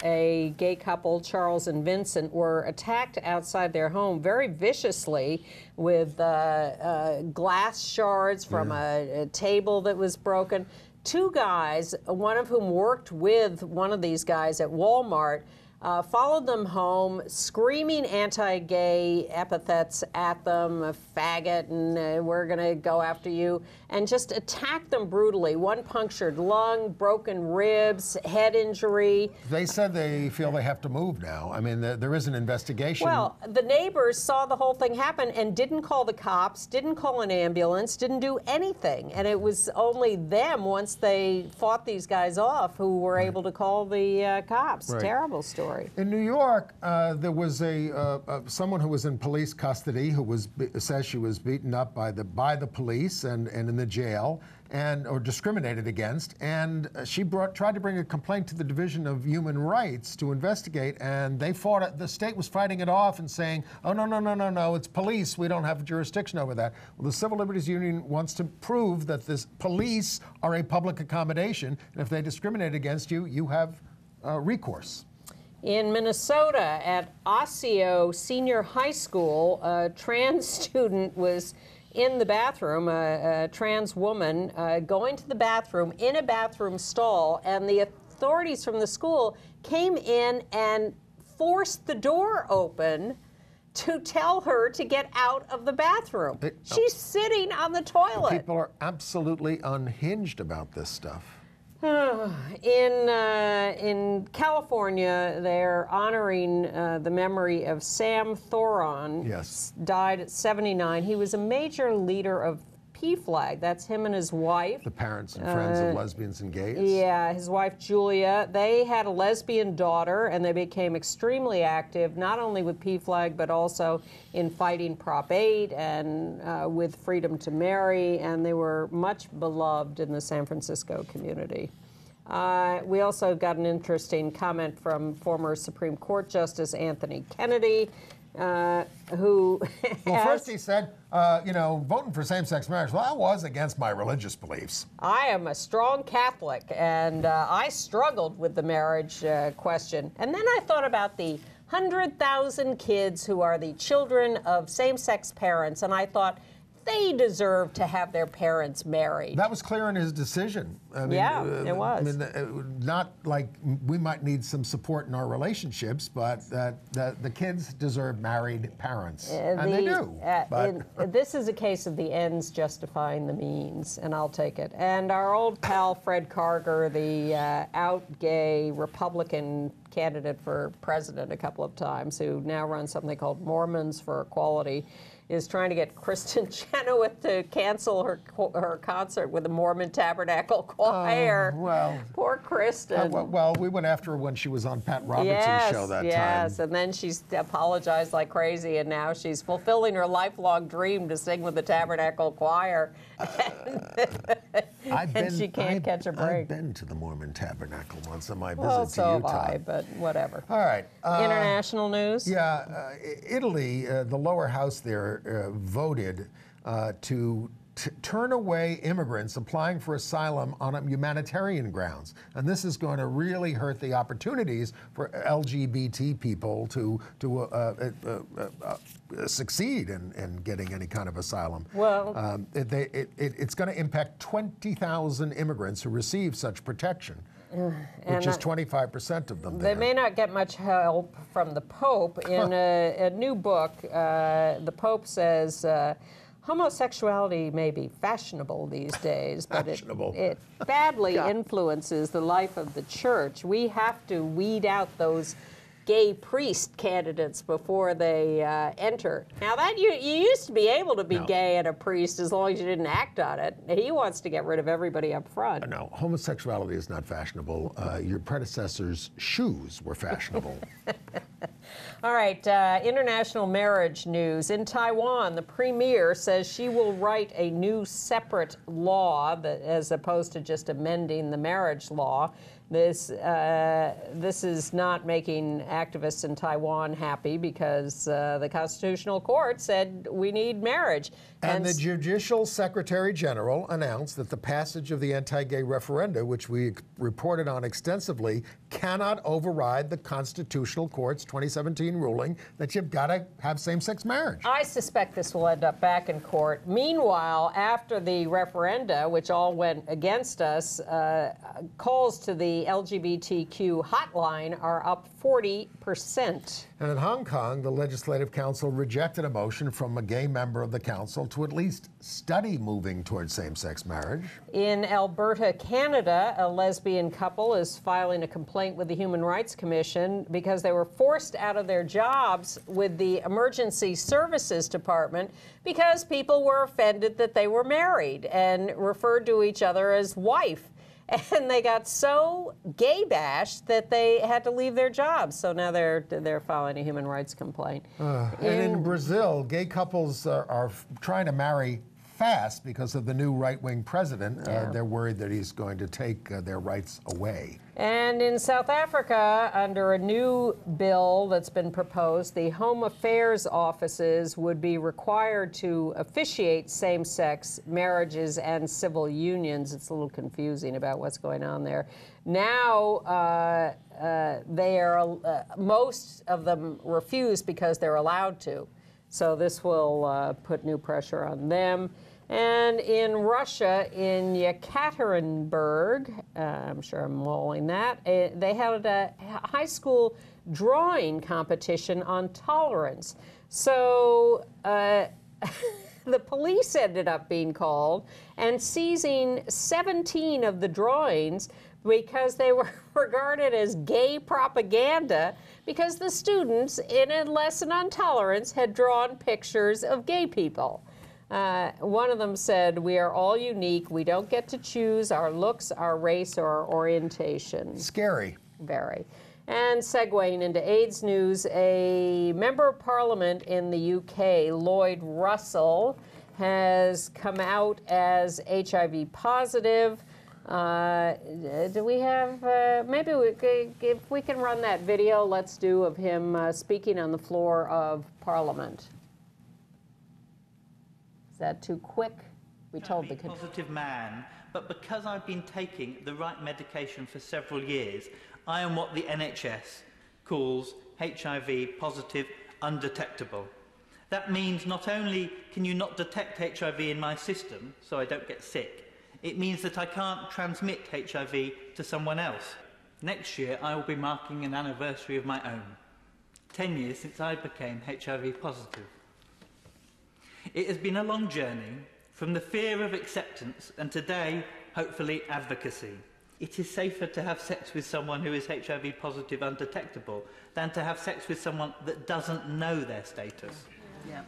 Speaker 6: a gay couple, Charles and Vincent, were attacked outside their home very viciously with glass shards from a table that was broken. Two guys, one of whom worked with one of these guys at Walmart, followed them home, screaming anti-gay epithets at them, a faggot, and we're going to go after you, and just attacked them brutally. One punctured lung, broken ribs, head injury.
Speaker 10: They said they feel they have to move now. I mean, there is an investigation.
Speaker 6: Well, the neighbors saw the whole thing happen and didn't call the cops, didn't call an ambulance, didn't do anything. And it was only them, once they fought these guys off, who were able to call the cops.
Speaker 10: Right.
Speaker 6: Terrible story.
Speaker 10: In New York, there was someone who was in police custody who says she was beaten up by the police and in the jail or discriminated against, and she tried to bring a complaint to the Division of Human Rights to investigate, and they fought it. The state was fighting it off and saying, "Oh no, it's police. We don't have jurisdiction over that." Well, the Civil Liberties Union wants to prove that this police are a public accommodation, and if they discriminate against you, you have recourse.
Speaker 6: In Minnesota, at Osseo Senior High School, a trans student was in the bathroom, a trans woman going to the bathroom in a bathroom stall, and the authorities from the school came in and forced the door open to tell her to get out of the bathroom. She's sitting on the toilet.
Speaker 10: People are absolutely unhinged about this stuff.
Speaker 6: In California, they're honoring the memory of Sam Thoren.
Speaker 10: Yes.
Speaker 6: Died at 79. He was a major leader of PFLAG. That's him and his wife.
Speaker 10: The Parents and Friends of Lesbians and Gays.
Speaker 6: Yeah, his wife Julia. They had a lesbian daughter, and they became extremely active, not only with PFLAG, but also in fighting Prop 8 and with freedom to marry, and they were much beloved in the San Francisco community. We also got an interesting comment from former Supreme Court Justice Anthony Kennedy, who
Speaker 10: Well, first he said, voting for same-sex marriage, well, I was against my religious beliefs.
Speaker 6: I am a strong Catholic, and I struggled with the marriage question. And then I thought about the 100,000 kids who are the children of same-sex parents, and I thought, they deserve to have their parents married.
Speaker 10: That was clear in his decision. I mean,
Speaker 6: yeah, it was.
Speaker 10: I mean, not like we might need some support in our relationships, but that the kids deserve married parents, and they do.
Speaker 6: This is a case of the ends justifying the means, and I'll take it. And our old pal Fred Karger, the out gay Republican candidate for president a couple of times, who now runs something called Mormons for Equality, is trying to get Kristen Chenoweth to cancel her concert with the Mormon Tabernacle Choir.
Speaker 10: Well,
Speaker 6: poor Kristen.
Speaker 10: Well, we went after her when she was on Pat Robertson's show that time.
Speaker 6: Yes, and then she's apologized like crazy, and now she's fulfilling her lifelong dream to sing with the Tabernacle Choir. And she can't catch a break.
Speaker 10: I've been to the Mormon Tabernacle once on my visit
Speaker 6: well,
Speaker 10: to
Speaker 6: so
Speaker 10: Utah.
Speaker 6: have I, but whatever.
Speaker 10: All right.
Speaker 6: International news?
Speaker 10: Yeah, Italy, the lower house there voted to turn away immigrants applying for asylum on humanitarian grounds. And this is going to really hurt the opportunities for LGBT people to succeed in getting any kind of asylum.
Speaker 6: Well,
Speaker 10: it's going to impact 20,000 immigrants who receive such protection. Which is 25% of them.
Speaker 6: They may not get much help from the Pope. In a new book, the Pope says homosexuality may be fashionable these days, but it badly influences the life of the church. We have to weed out those gay priest candidates before they enter. Now that you used to be able to be gay and a priest as long as you didn't act on it. He wants to get rid of everybody up front.
Speaker 10: No, homosexuality is not fashionable. Your predecessor's shoes were fashionable.
Speaker 6: All right, international marriage news. In Taiwan, the premier says she will write a new separate law that, as opposed to just amending the marriage law. This is not making activists in Taiwan happy because the Constitutional Court said we need marriage.
Speaker 10: And the Judicial Secretary General announced that the passage of the anti-gay referenda, which we reported on extensively, cannot override the Constitutional Court's 2017 ruling that you've got to have same-sex marriage.
Speaker 6: I suspect this will end up back in court. Meanwhile, after the referenda, which all went against us, calls to the LGBTQ hotline are up 40%.
Speaker 10: And in Hong Kong, the Legislative Council rejected a motion from a gay member of the council to at least study moving towards same-sex marriage.
Speaker 6: In Alberta, Canada, a lesbian couple is filing a complaint with the Human Rights Commission because they were forced out of their jobs with the Emergency Services Department because people were offended that they were married and referred to each other as wife. And they got so gay bashed that they had to leave their jobs. So now they're filing a human rights complaint.
Speaker 10: And in Brazil, gay couples are trying to marry fast because of the new right-wing president. They're worried that he's going to take their rights away.
Speaker 6: And in South Africa, under a new bill that's been proposed, the Home Affairs offices would be required to officiate same-sex marriages and civil unions. It's a little confusing about what's going on there. Now, most of them refuse because they're allowed to. So this will put new pressure on them. And in Russia, in Yekaterinburg, I'm sure I'm mulling that, they held a high school drawing competition on tolerance. So the police ended up being called and seizing 17 of the drawings because they were regarded as gay propaganda because the students in a lesson on tolerance had drawn pictures of gay people. One of them said, "We are all unique. We don't get to choose our looks, our race, or our orientation."
Speaker 10: Scary.
Speaker 6: Very. And segueing into AIDS news, a member of parliament in the UK, Lloyd Russell, has come out as HIV positive. Do we have, maybe if we can run that video, let's do of him speaking on the floor of Parliament. Is that too quick? We told the
Speaker 11: positive man, but because I've been taking the right medication for several years, I am what the NHS calls HIV positive undetectable. That means not only can you not detect HIV in my system, so I don't get sick, it means that I can't transmit HIV to someone else. Next year, I will be marking an anniversary of my own. 10 years since I became HIV positive. It has been a long journey, from the fear of acceptance and today, hopefully, advocacy. It is safer to have sex with someone who is HIV positive undetectable than to have sex with someone that doesn't know their status.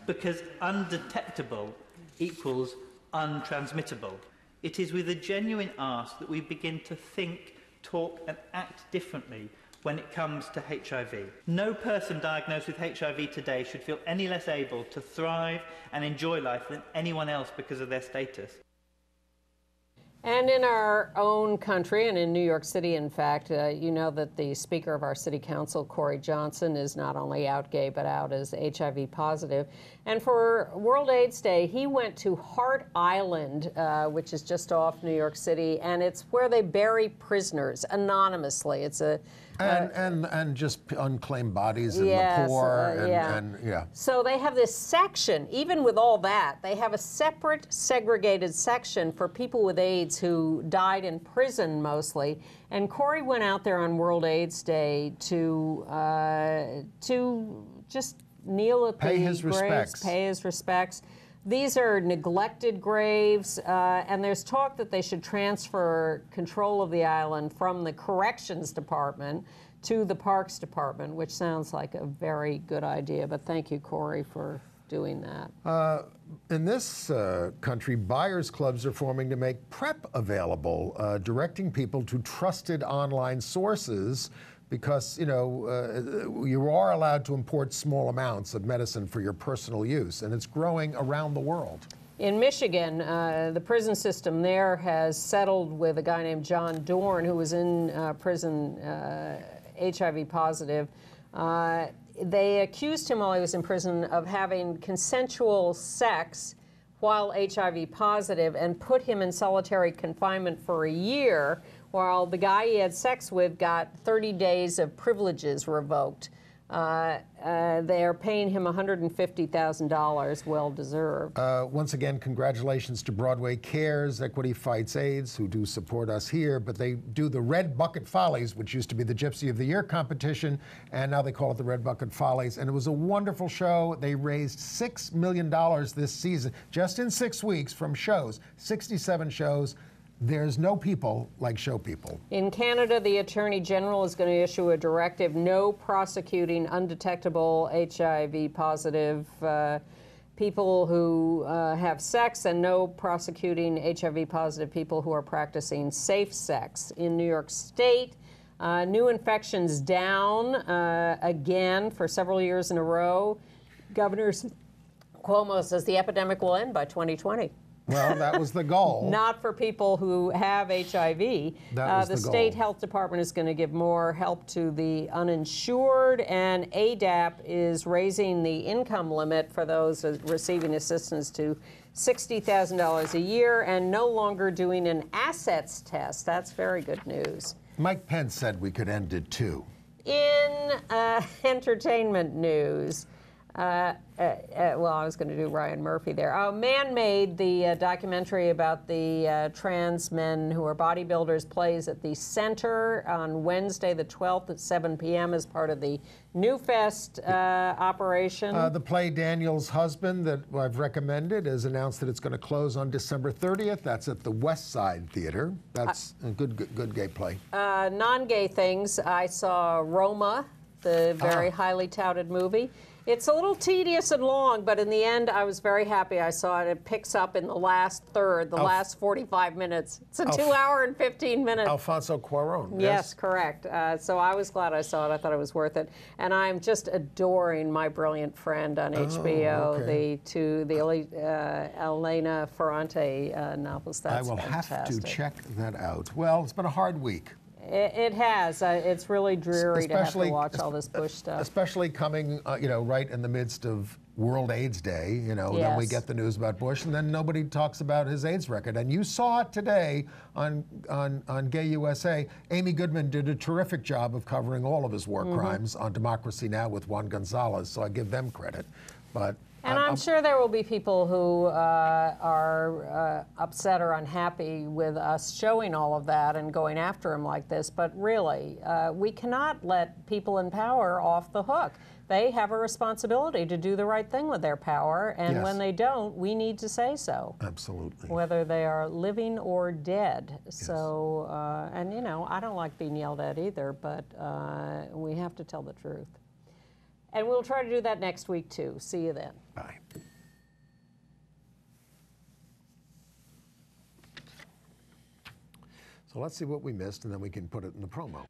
Speaker 11: Because undetectable equals untransmittable. It is with a genuine ask that we begin to think, talk and act differently when it comes to HIV. No person diagnosed with HIV today should feel any less able to thrive and enjoy life than anyone else because of their status.
Speaker 6: And in our own country, and in New York City, in fact, you know that the Speaker of our City Council, Cory Johnson, is not only out gay, but out as HIV positive. And for World AIDS Day, he went to Hart Island, which is just off New York City, and it's where they bury prisoners anonymously. It's a
Speaker 10: and just unclaimed bodies and the poor and
Speaker 6: So they have this section, even with all that, they have a separate segregated section for people with AIDS who died in prison mostly. And Cory went out there on World AIDS Day to just kneel at the graves, pay his respects. These are neglected graves, and there's talk that they should transfer control of the island from the Corrections Department to the Parks Department, which sounds like a very good idea. But thank you, Cory, for doing that.
Speaker 10: In this country, buyers clubs are forming to make PrEP available, directing people to trusted online sources because, you know, you are allowed to import small amounts of medicine for your personal use, and it's growing around the world.
Speaker 6: In Michigan, the prison system there has settled with a guy named John Dorn, who was in prison HIV positive. They accused him while he was in prison of having consensual sex while HIV positive and put him in solitary confinement for a year, while the guy he had sex with got 30 days of privileges revoked. They are paying him $150,000, well deserved.
Speaker 10: Once again, congratulations to Broadway Cares, Equity Fights AIDS, who do support us here, but they do the Red Bucket Follies, which used to be the Gypsy of the Year competition, and now they call it the Red Bucket Follies, and it was a wonderful show. They raised $6 million this season, just in 6 weeks from shows, 67 shows. There's no people like show people.
Speaker 6: In Canada, the Attorney General is going to issue a directive no prosecuting undetectable HIV-positive people who have sex and no prosecuting HIV-positive people who are practicing safe sex. In New York State, new infections down again for several years in a row. Governor Cuomo says the epidemic will end by 2020.
Speaker 10: Well, that was the goal.
Speaker 6: Not for people who have HIV. The state health department is going to give more help to the uninsured, and ADAP is raising the income limit for those receiving assistance to $60,000 a year and no longer doing an assets test. That's very good news.
Speaker 10: Mike Pence said we could end it too.
Speaker 6: In entertainment news, well, I was going to do Ryan Murphy there. Man-Made, the documentary about the trans men who are bodybuilders, plays at the Center on Wednesday the 12th at 7 p.m. as part of the New Fest operation. The
Speaker 10: play Daniel's Husband that I've recommended has announced that it's going to close on December 30th. That's at the West Side Theater. That's a good gay play.
Speaker 6: Non-gay things, I saw Roma, the very highly touted movie. It's a little tedious and long, but in the end, I was very happy I saw it. It picks up in the last third, the last 45 minutes. It's a 2 hour and 15 minutes.
Speaker 10: Alfonso Cuarón.
Speaker 6: Yes, correct. So I was glad I saw it. I thought it was worth it. And I'm just adoring My Brilliant Friend on HBO, the Elena Ferrante novels. That's
Speaker 10: I will
Speaker 6: fantastic.
Speaker 10: have to check that out. Well, it's been a hard week.
Speaker 6: It has. It's really dreary to have to watch all this Bush stuff.
Speaker 10: Especially coming, right in the midst of World AIDS Day, then we get the news about Bush, and then nobody talks about his AIDS record. And you saw it today on Gay USA. Amy Goodman did a terrific job of covering all of his war crimes on Democracy Now! With Juan Gonzalez, so I give them credit. But
Speaker 6: And I'm sure there will be people who are upset or unhappy with us showing all of that and going after him like this, but really, we cannot let people in power off the hook. They have a responsibility to do the right thing with their power, and when they don't, we need to say so.
Speaker 10: Absolutely.
Speaker 6: Whether they are living or dead. Yes. So, and I don't like being yelled at either, but we have to tell the truth. And we'll try to do that next week, too. See you then.
Speaker 10: Bye. So let's see what we missed, and then we can put it in the promo.